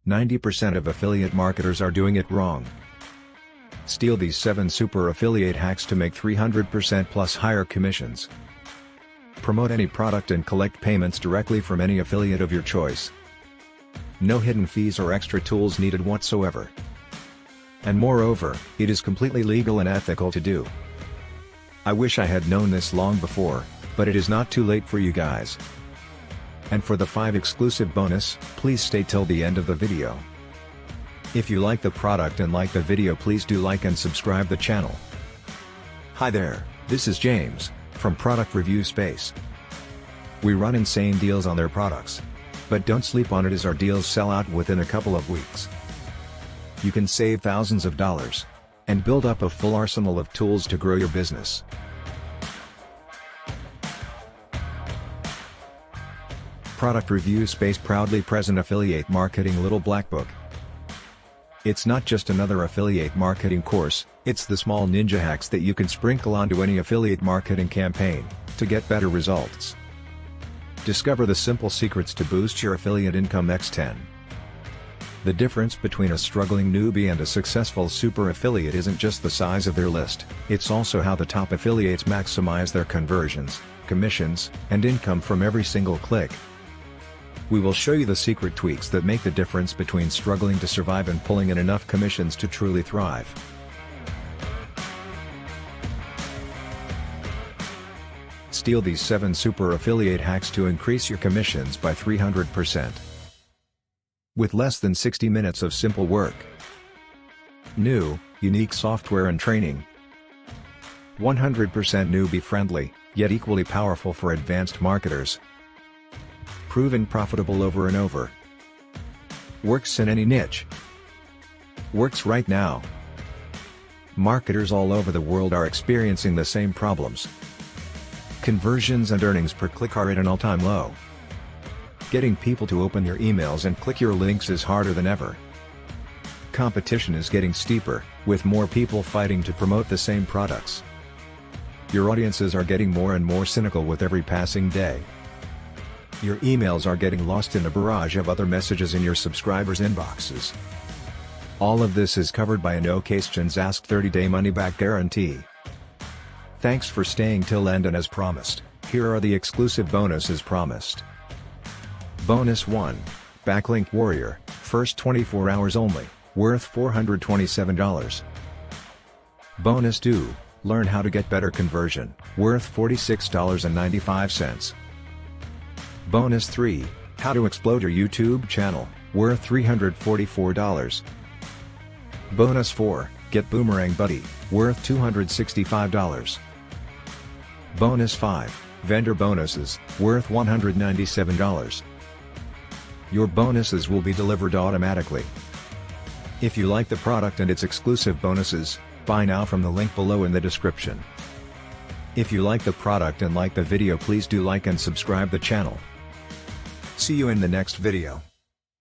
90% of affiliate marketers are doing it wrong. Steal these 7 super affiliate hacks to make 300% plus higher commissions. Promote any product and collect payments directly from any affiliate of your choice. No hidden fees or extra tools needed whatsoever. And moreover, it is completely legal and ethical to do. I wish I had known this long before, but it is not too late for you guys. And for the 5 exclusive bonus, please stay till the end of the video. If you like the product and like the video, please do like and subscribe the channel. Hi there, this is James, from Product Review Space. We run insane deals on their products. But don't sleep on it, as our deals sell out within a couple of weeks. You can save thousands of dollars and build up a full arsenal of tools to grow your business. Product Review Space proudly present Affiliate Marketing Little Black Book. It's not just another affiliate marketing course, it's the small ninja hacks that you can sprinkle onto any affiliate marketing campaign to get better results. Discover the simple secrets to boost your affiliate income x10. The difference between a struggling newbie and a successful super affiliate isn't just the size of their list, it's also how the top affiliates maximize their conversions, commissions, and income from every single click. We will show you the secret tweaks that make the difference between struggling to survive and pulling in enough commissions to truly thrive. Steal these 7 super affiliate hacks to increase your commissions by 300%. With less than 60 minutes of simple work. New, unique software and training. 100% newbie friendly, yet equally powerful for advanced marketers. Proven profitable over and over. Works in any niche. Works right now. Marketers all over the world are experiencing the same problems. Conversions and earnings per click are at an all-time low. Getting people to open your emails and click your links is harder than ever. Competition is getting steeper, with more people fighting to promote the same products. Your audiences are getting more and more cynical with every passing day. Your emails are getting lost in a barrage of other messages in your subscribers' inboxes. All of this is covered by a no-questions asked 30-day money-back guarantee. Thanks for staying till end, and as promised, here are the exclusive bonuses promised. Bonus 1. Backlink Warrior, first 24 hours only, worth $427. Bonus 2. Learn how to get better conversion, worth $46.95. Bonus 3. How to explode your YouTube channel, worth $344. Bonus 4. Get Boomerang Buddy, worth $265. Bonus 5. Vendor bonuses, worth $197. Your bonuses will be delivered automatically. If you like the product and its exclusive bonuses, buy now from the link below in the description. If you like the product and like the video, please do like and subscribe the channel. See you in the next video.